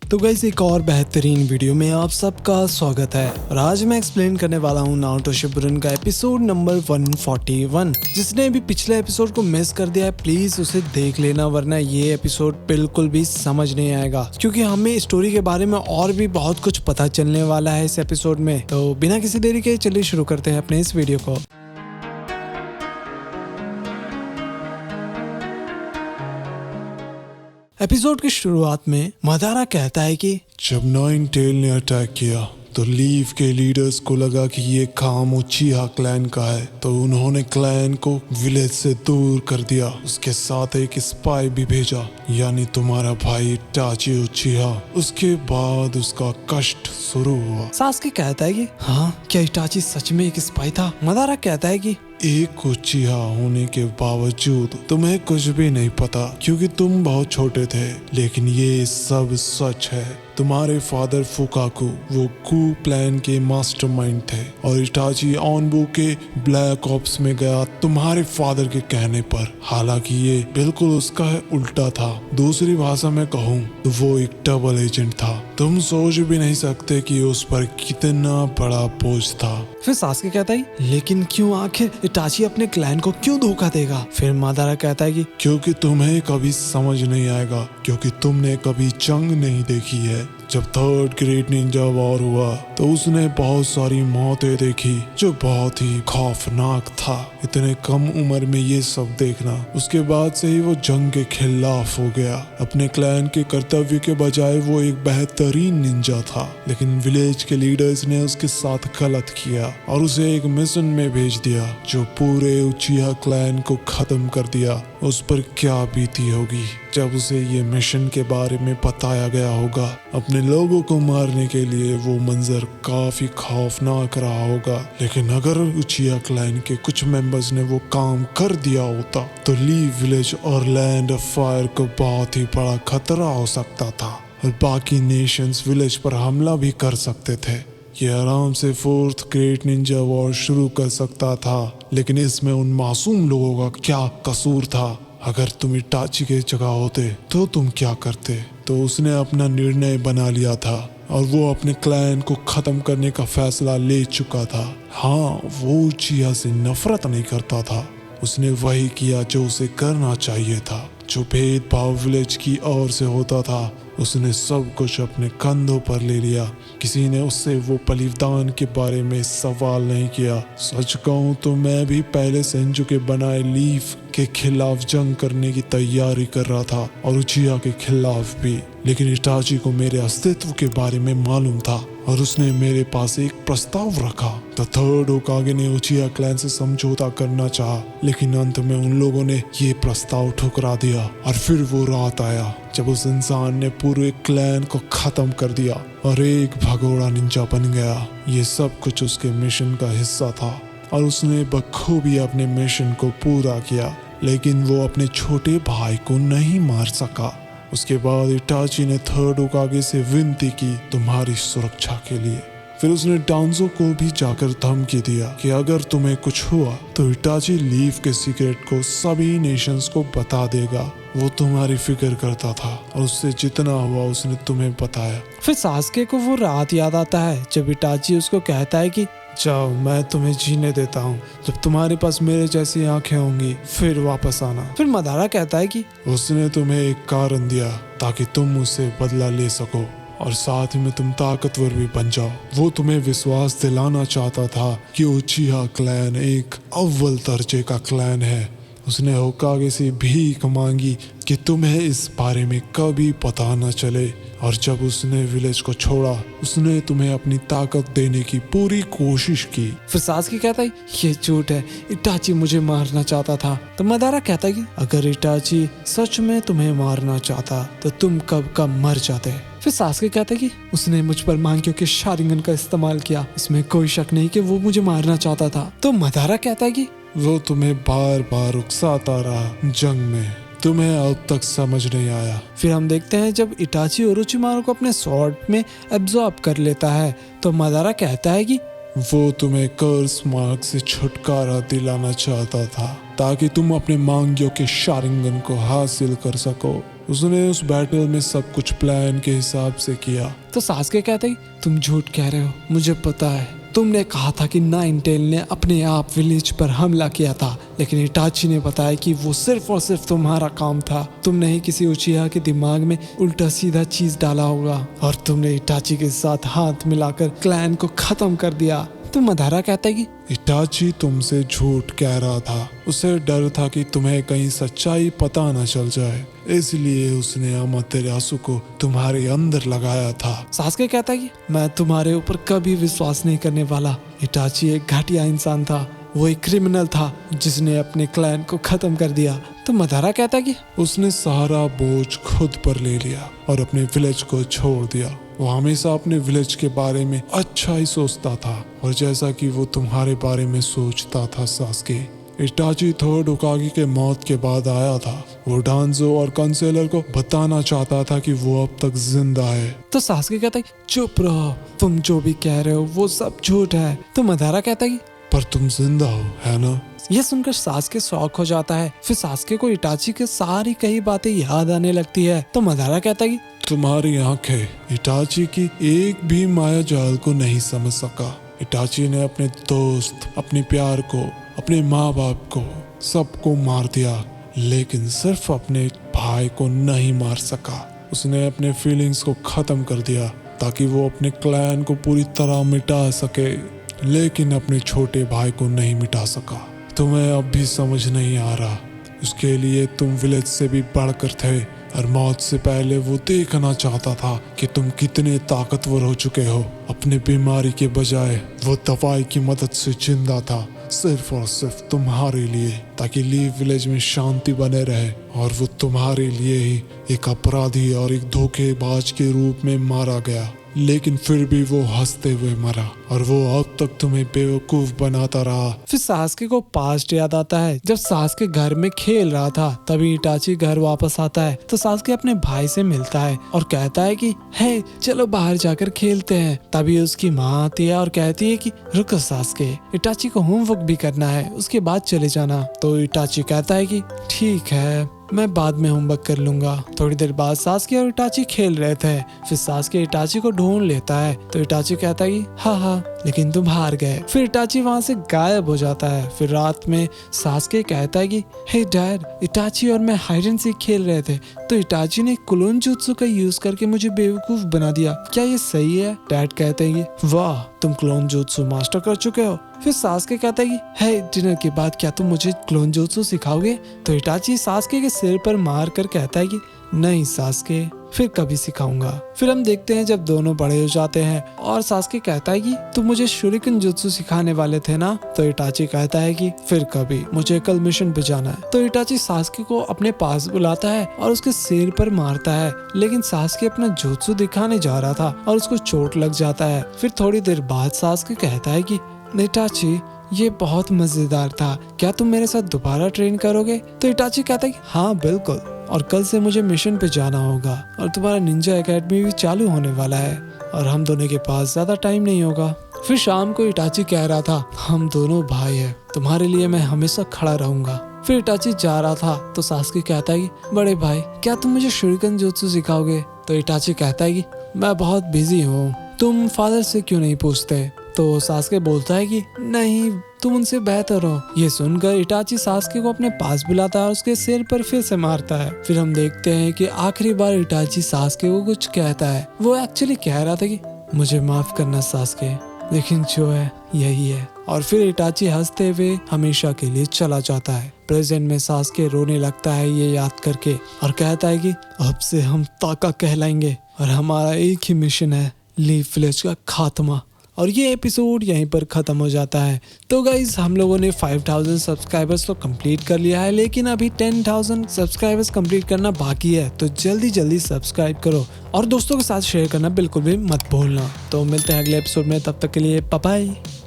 तो गाइस एक और बेहतरीन वीडियो में आप सबका स्वागत है और आज मैं एक्सप्लेन करने वाला हूँ नारुतो शिपुडन का एपिसोड नंबर 141। जिसने भी पिछले एपिसोड को मिस कर दिया है प्लीज उसे देख लेना, वरना ये एपिसोड बिल्कुल भी समझ नहीं आएगा, क्योंकि हमें स्टोरी के बारे में और भी बहुत कुछ पता चलने वाला है इस एपिसोड में। तो बिना किसी देरी के चलिए शुरू करते हैं अपने इस वीडियो को। एपिसोड की शुरुआत में मदारा कहता है कि जब नाइन टेल ने अटैक किया तो लीफ के लीडर्स को लगा कि ये काम उचिहा क्लैन का है, तो उन्होंने क्लैन को विलेज से दूर कर दिया। उसके साथ एक स्पाई भी भेजा, यानी तुम्हारा भाई इटाची उचिहा। उसके बाद उसका कष्ट शुरू हुआ। सास्के कहता है कि हाँ, क्या इटाची सच में एक स्पाई था? मदारा कहता है कि एक उचिहा होने के बावजूद तुम्हें कुछ भी नहीं पता, क्योंकि तुम बहुत छोटे थे, लेकिन ये सब सच है। तुम्हारे फादर फुकाकू वो कू प्लान के मास्टरमाइंड थे और इटाची ऑनबू के ब्लैक ऑप्स में गया तुम्हारे फादर के कहने पर। हालांकि ये बिल्कुल उसका उल्टा था। दूसरी भाषा में कहूँ तो वो एक डबल एजेंट था। तुम सोच भी नहीं सकते कि उस पर कितना बड़ा बोझ था। फिर सास्के कहता है लेकिन क्यों आखिर इटाची अपने क्लैन को क्यों धोखा देगा? फिर मदारा कहता है कि क्योंकि तुम्हें कभी समझ नहीं आएगा, क्योंकि तुमने कभी जंग नहीं देखी है। जब थर्ड ग्रेट निंजा वॉर हुआ तो उसने बहुत सारी मौतें देखी, जो बहुत ही खौफनाक था। इतने कम उम्र में ये सब देखना, उसके बाद से ही वो जंग के खिलाफ हो गया। अपने क्लैन के कर्तव्य के बजाय वो एक बेहतरीन निंजा था, लेकिन विलेज के लीडर्स ने उसके साथ गलत किया और उसे एक मिशन में भेज दिया जो पूरे उचिहा क्लैन को खत्म कर दिया। उस पर क्या बीती होगी जब उसे ये मिशन के बारे में बताया गया होगा। अपने लोगों को मारने के लिए वो मंजर काफी खौफनाक रहा होगा, लेकिन अगर उचिहा क्लैन के कुछ मेंबर्स ने वो काम कर दिया होता तो लीफ विलेज और लैंड ऑफ फायर को बहुत ही बड़ा खतरा हो सकता था और बाकी नेशंस विलेज पर हमला भी कर सकते थे। ये आराम से फोर्थ ग्रेट निंजा वॉर शुरू कर सकता था, लेकिन इसमें उन मासूम लोगों का क्या कसूर था? अगर तुम इटाची के जगह होते तो तुम क्या करते? तो उसने अपना निर्णय बना लिया था और वो अपने क्लैन को खत्म करने का फैसला ले चुका था। हाँ, वो उचिहा से नफरत नहीं करता था। उसने वही किया जो उसे करना चाहिए था। जो भेदभाव विलेज की ओर से होता था उसने सब कुछ अपने कंधों पर ले लिया। किसी ने उससे वो बलिदान के बारे में सवाल नहीं किया। सच कहूँ तो मैं भी पहले सेंजू के बनाए लीफ के खिलाफ जंग करने की तैयारी कर रहा था और उचिहा के खिलाफ भी, लेकिन इटाची को मेरे अस्तित्व के बारे में मालूम था और उसने मेरे पास एक प्रस्ताव रखा। द थर्ड होकागे ने उचिहा क्लैन से समझौता करना चाहा, लेकिन अंत में उन लोगों ने ये प्रस्ताव ठुकरा दिया। और फिर वो रात आया जब उस इंसान ने पूरे क्लैन को खत्म कर दिया और एक भगोड़ा निंजा बन गया। ये सब कुछ उसके मिशन का हिस्सा था और उसने बखूबी अपने मिशन को पूरा किया, लेकिन वो अपने छोटे भाई को नहीं मार सका। उसके बाद इटाची ने थर्ड होकागे से विनती की तुम्हारी सुरक्षा के लिए। फिर उसने डांजो को भी जाकर धमकी दिया कि अगर तुम्हें कुछ हुआ तो इटाची लीफ के सीक्रेट को सभी नेशंस को बता देगा। वो तुम्हारी फिक्र करता था और उससे जितना हुआ उसने तुम्हें बताया। फिर सास्के को वो रात याद आता है जब इटाची उसको कहता है कि जाओ, मैं तुम्हें जीने देता हूँ। जब तुम्हारे पास मेरे जैसी आंखें होंगी फिर वापस आना। फिर मदारा कहता है कि उसने तुम्हें एक कारण दिया ताकि तुम उससे बदला ले सको और साथ में तुम ताकतवर भी बन जाओ। वो तुम्हें विश्वास दिलाना चाहता था कि उचिहा क्लैन एक अव्वल दर्जे का क्लैन है। उसने होकागे से भीख मांगी कि तुम्हें इस बारे में कभी पता न चले, और जब उसने विलेज को छोड़ा उसने तुम्हें अपनी ताकत देने की पूरी कोशिश की। फिर सास्के कहता है ये झूठ है, इटाची मुझे मारना चाहता था। तो मदारा कहता है कि अगर इटाची सच में तुम्हें मारना चाहता तो तुम कब का मर जाते। फिर सास्के कहता है कि उसने मुझ पर मांग्यो के शारिंगन का इस्तेमाल किया, इसमें कोई शक नहीं कि वो मुझे मारना चाहता था। तो मदारा कहता है कि वो तुम्हें बार बार उकसाता रहा जंग में, तुम्हें अब तक समझ नहीं आया। फिर हम देखते हैं जब इटाची ओरोचिमारू को अपने स्वॉर्ड में एब्जॉर्ब कर लेता है तो मदारा कहता है कि वो तुम्हें कर्स मार्क से छुटकारा दिलाना चाहता था ताकि तुम अपने मांग्यो के शारिंगन को हासिल कर सको। उसने उस बैटल में सब कुछ प्लान के हिसाब से किया। तो सास्के कहता है तुम झूठ कह रहे हो, मुझे पता है तुमने कहा था कि नाइन टेल ने अपने आप विलेज पर हमला किया था, लेकिन इटाची ने बताया कि वो सिर्फ और सिर्फ तुम्हारा काम था। तुमने ही किसी उचिया के दिमाग में उल्टा सीधा चीज डाला होगा और तुमने इटाची के साथ हाथ मिलाकर क्लैन को खत्म कर दिया। तो मदारा कहता है कि इटाची तुमसे झूठ कह रहा था, उसे डर था कि तुम्हें कहीं सच्चाई पता न चल जाए, इसलिए उसने अमातेरासु को तुम्हारे अंदर लगाया था। सास्के कहता है कि मैं तुम्हारे ऊपर कभी विश्वास नहीं करने वाला। इटाची एक घटिया इंसान था, वो एक क्रिमिनल था जिसने अपने क्लैन को खत्म कर दिया। तो मदारा कहता है कि उसने सारा बोझ खुद पर ले लिया और अपने विलेज को छोड़ दिया। वो हमेशा अपने विलेज के बारे में अच्छा ही सोचता था, और जैसा कि वो तुम्हारे बारे में सोचता था सास्के। इटाची थर्ड होकागे के मौत के बाद आया था। वो डांजो और कंसेलर को बताना चाहता था कि वो अब तक जिंदा है। तो सास्के कहता है चुप रहो, तुम जो भी कह रहे हो वो सब झूठ है। तो मदारा कहता है पर तुम जिंदा हो, है ना? यह सुनकर सास्के शॉक हो जाता है। फिर सास्के को इटाची के सारी कई बातें याद आने लगती है। तो मदारा कहता है तुम्हारी आंखें इटाची की एक भी माया जाल को नहीं समझ सका। इटाची ने अपने दोस्त, अपने प्यार को, अपने माँ बाप को, सबको मार दिया, लेकिन सिर्फ अपने भाई को नहीं मार सका। उसने अपने फीलिंग्स को खत्म कर दिया ताकि वो अपने क्लैन को पूरी तरह मिटा सके, लेकिन अपने छोटे भाई को नहीं मिटा सका। तुम्हें अब भी समझ नहीं आ रहा, उसके लिए तुम विलेज से भी बढ़कर थे, और मौत से पहले वो देखना चाहता था कि तुम कितने ताकतवर हो चुके हो। अपने बीमारी के बजाय वो दवाई की मदद से जिंदा था, सिर्फ और सिर्फ तुम्हारे लिए, ताकि लीव विलेज में शांति बने रहे। और वो तुम्हारे लिए ही एक अपराधी और एक धोखेबाज के रूप में मारा गया, लेकिन फिर भी वो हंसते हुए मरा, और वो अब तक तुम्हें बेवकूफ बनाता रहा। फिर सास्के को पास्ट याद आता है। जब सास्के घर में खेल रहा था तभी इटाची घर वापस आता है। तो सास्के अपने भाई से मिलता है और कहता है कि हे चलो बाहर जाकर खेलते हैं। तभी उसकी माँ आती है और कहती है कि रुको सास्के, इटाची को होमवर्क भी करना है, उसके बाद चले जाना। तो इटाची कहता है कि ठीक है, मैं बाद में होमवर्क कर लूंगा। थोड़ी देर बाद सास्के और इटाची खेल रहे थे। फिर सास्के इटाची को ढूंढ लेता है। तो इटाची कहता है कि हाँ, लेकिन तुम हार गए। फिर इटाची वहाँ से गायब हो जाता है। फिर रात में सास्के कहता है कि हे डैड, इटाची और मैं हाइड एंड सीक खेल रहे थे, तो इटाची ने क्लोन जुत्सु का यूज करके मुझे बेवकूफ बना दिया, क्या ये सही है? डैड कहते हैं कि वाह, तुम क्लोन जुत्सु मास्टर कर चुके हो। फिर सास्के कहता है कि हे, डिनर के बाद क्या तुम मुझे क्लोन जुत्सु सिखाओगे? तो इटाची सास्के के सिर पर मार कर कहता है कि नहीं सास्के, फिर कभी सिखाऊंगा। फिर हम देखते हैं जब दोनों बड़े हो जाते हैं और सास्के कहता है कि तुम मुझे शूरिकन जुत्सु सिखाने वाले थे ना? तो इटाची कहता है कि फिर कभी, मुझे कल मिशन पे जाना है। तो इटाची सास्के को अपने पास बुलाता है और उसके सिर पर मारता है, लेकिन सास्के अपना जुत्सु दिखाने जा रहा था और उसको चोट लग जाता है। फिर थोड़ी देर बाद सास्के कहता है कि इटाची, ये बहुत मजेदार था, क्या तुम मेरे साथ दोबारा ट्रेन करोगे? तो इटाची कहता है कि हाँ बिल्कुल, और कल से मुझे मिशन पे जाना होगा और तुम्हारा निंजा एकेडमी भी चालू होने वाला है और हम दोनों के पास ज्यादा टाइम नहीं होगा। फिर शाम को इटाची कह रहा था, हम दोनों भाई हैं, तुम्हारे लिए मैं हमेशा खड़ा रहूंगा। फिर इटाची जा रहा था तो सास्के कहता है कि बड़े भाई, क्या तुम मुझे शूरिकन जुत्सु सिखाओगे? तो इटाची कहता है कि मैं बहुत बिजी हूँ, तुम फादर से क्यों नहीं पूछते? तो सास्के बोलता है कि नहीं, तुम उनसे बेहतर हो। ये सुनकर इटाची सास्के को अपने पास बुलाता है और उसके सिर पर फिर से मारता है। फिर हम देखते हैं कि आखिरी बार इटाची सास्के को कुछ कहता है। वो एक्चुअली कह रहा था कि मुझे माफ करना सास्के, लेकिन जो है यही है। और फिर इटाची हंसते हुए हमेशा के लिए चला जाता है। प्रेजेंट में सास्के रोने लगता है ये याद करके और कहता है कि अब से हम ताका कहलाएंगे और हमारा एक ही मिशन है, लीव विलेज का खात्मा। और ये एपिसोड यहीं पर ख़त्म हो जाता है। तो गाइज, हम लोगों ने 5000 सब्सक्राइबर्स तो कंप्लीट कर लिया है, लेकिन अभी 10,000 सब्सक्राइबर्स कंप्लीट करना बाकी है। तो जल्दी सब्सक्राइब करो और दोस्तों के साथ शेयर करना बिल्कुल भी मत भूलना। तो मिलते हैं अगले एपिसोड में, तब तक के लिए बाय बाय।